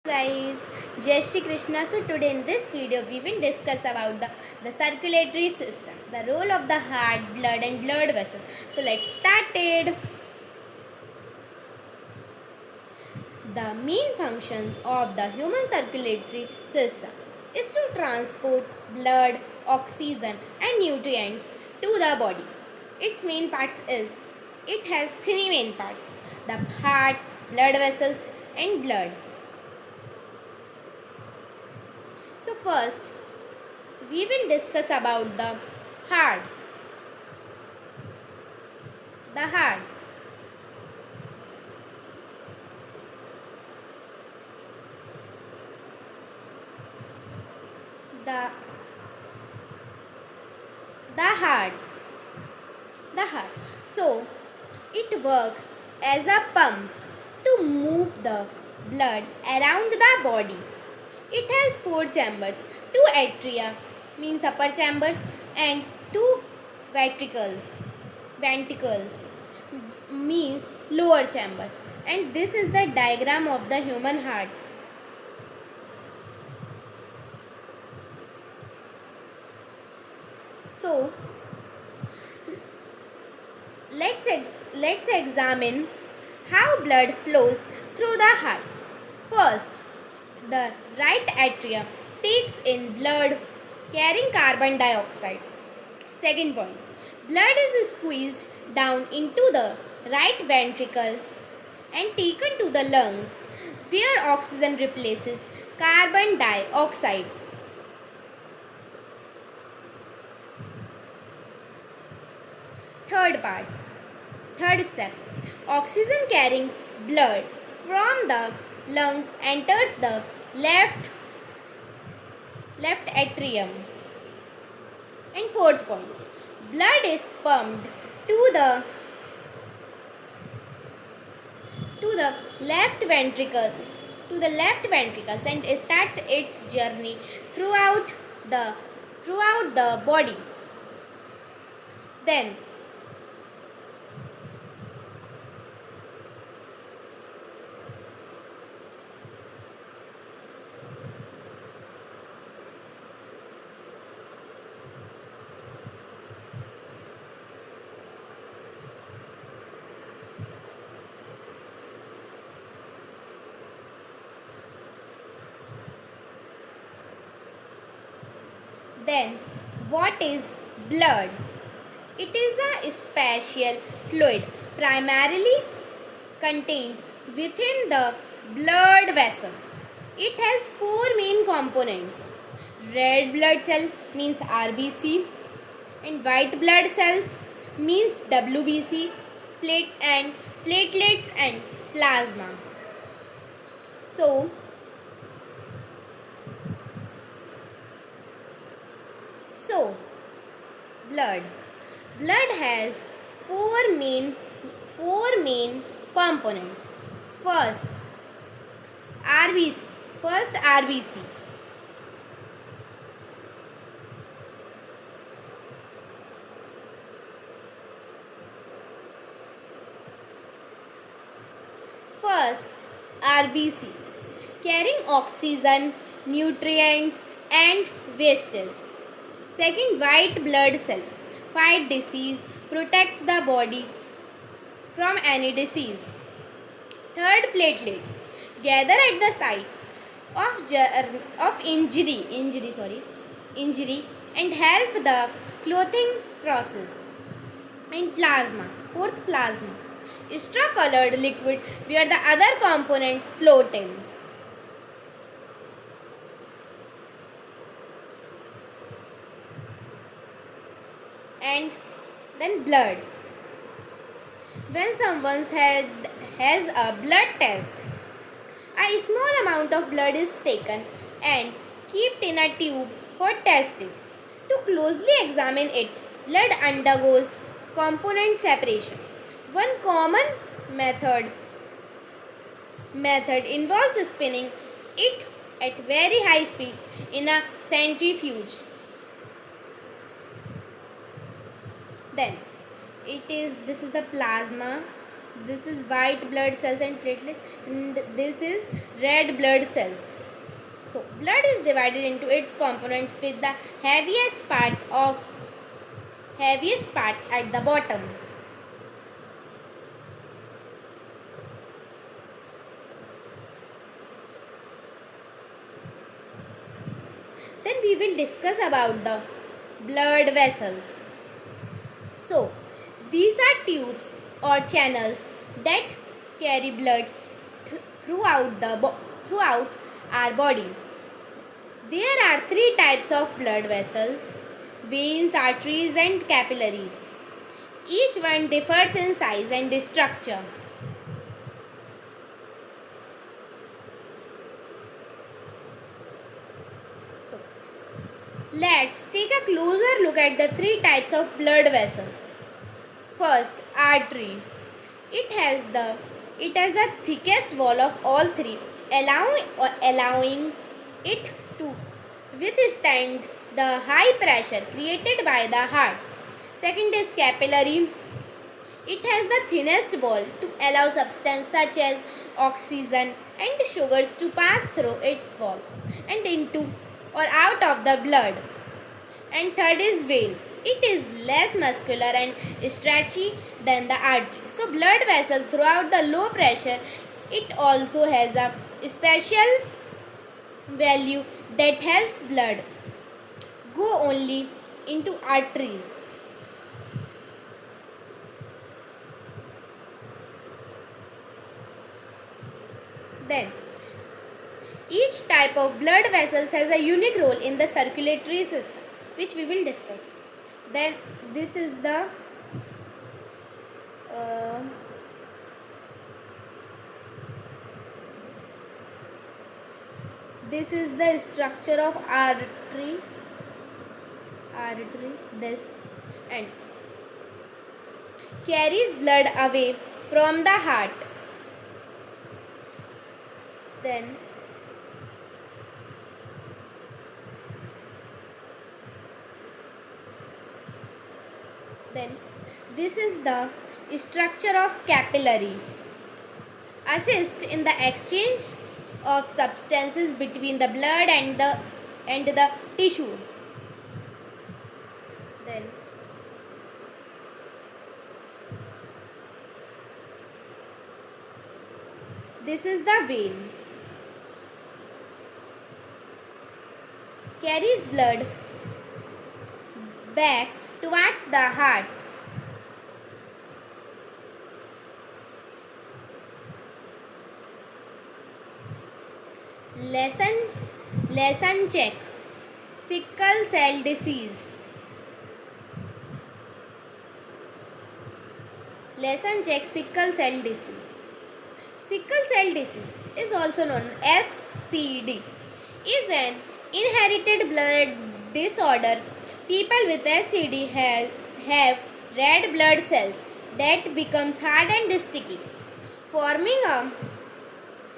Guys, Jai Shri Krishna. So today in this video we will discuss about the circulatory system, the role of the heart, blood and blood vessels. So let's start it. The main function of the human circulatory system is to transport blood, oxygen and nutrients to the body. Its main parts is, it has three main parts: the heart, blood vessels and blood. So first, we will discuss about the heart. The heart. The the heart. The heart. So it works as a pump to move the blood around the body. It has four chambers: two atria, means upper chambers, and two ventricles. Ventricles means lower chambers. And this is the diagram of the human heart. So let's examine how blood flows through the heart. First, the right atrium takes in blood carrying carbon dioxide. Second point, blood is squeezed down into the right ventricle and taken to the lungs, where oxygen replaces carbon dioxide. Third step, oxygen carrying blood from the lungs enters the left atrium. And fourth point, blood is pumped to the left ventricles and starts its journey throughout the body. Then what is blood? It is a special fluid primarily contained within the blood vessels. It has four main components: red blood cell, means RBC, and white blood cells, means WBC, platelets and plasma. So blood has four main components. First, RBC. First, RBC, carrying oxygen, nutrients and wastes. Second, white blood cell, fight disease, protects the body from any disease. Third, platelets, gather at the site of injury and help the clothing process. And plasma, fourth, plasma, straw colored liquid where the other components float in. And then blood. When someone has a blood test, a small amount of blood is taken and kept in a tube for testing. To closely examine it, blood undergoes component separation. One common method involves spinning it at very high speeds in a centrifuge. Then this is the plasma. This is white blood cells and platelet, and this is red blood cells. So blood is divided into its components with the heaviest part at the bottom. Then we will discuss about the blood vessels. So these are tubes or channels that carry blood throughout our body. There are three types of blood vessels: veins, arteries, and capillaries. Each one differs in size and structure. So, let's take a closer look at the three types of blood vessels. First, artery. It has the thickest wall of all three, allowing it to withstand the high pressure created by the heart. Second is capillary. It has the thinnest wall to allow substance such as oxygen and sugars to pass through its wall and into or out of the blood. And third is vein. It is less muscular and stretchy than the artery. So blood vessel throughout the low pressure, it also has a special value that helps blood go only into arteries. Then each type of blood vessels has a unique role in the circulatory system, which we will discuss. Then this is the uh, this is the structure of artery this, and carries blood away from the heart. Then this is the structure of capillary. Assist in the exchange of substances between the blood and the tissue. Then this is the vein. Carries blood back towards the heart. Lesson check. Sickle cell disease. Lesson check sickle cell disease. Sickle cell disease is also known as SCD. Is an inherited blood disorder. People with SCD have red blood cells that becomes hard and sticky, forming a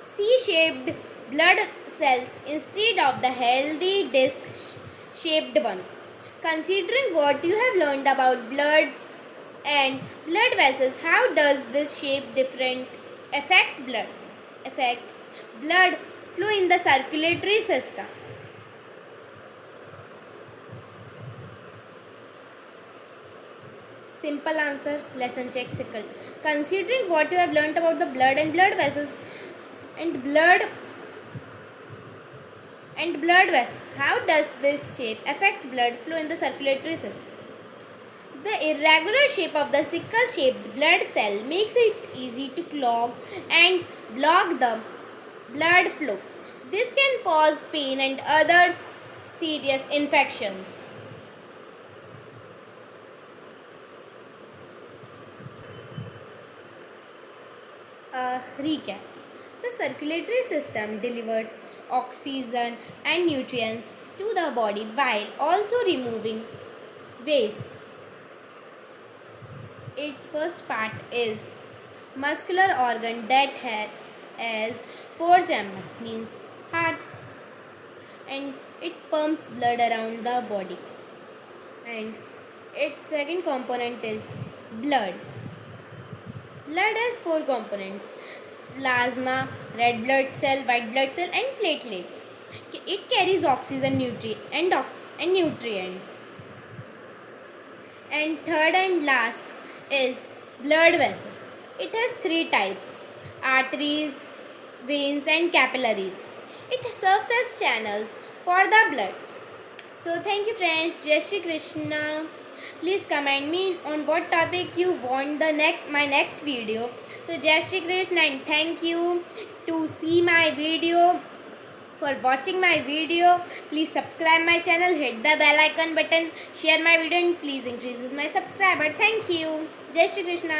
C-shaped blood cells instead of the healthy disc-shaped one. Considering what you have learned about blood and blood vessels, how does this shape different affect blood flow in the circulatory system? Simple answer, lesson check, sickle. Considering what you have learnt about the blood and blood vessels and blood vessels, how does this shape affect blood flow in the circulatory system? The irregular shape of the sickle-shaped blood cell makes it easy to clog and block the blood flow. This can cause pain and other serious infections. Recap. The circulatory system delivers oxygen and nutrients to the body while also removing wastes. Its first part is muscular organ that has four chambers, means heart, and it pumps blood around the body. And its second component is blood. Blood has four components: plasma, red blood cell, white blood cell, and platelets. It carries oxygen, and nutrients. And third and last is blood vessels. It has three types: arteries, veins, and capillaries. It serves as channels for the blood. So thank you friends. Jai Shri Krishna. Please comment me on what topic you want my next video. So Jai Shri Krishna and thank you to see my video. For watching my video, please subscribe my channel, hit the bell icon button, share my video, and please increase my subscriber. Thank you. Jai Shri Krishna.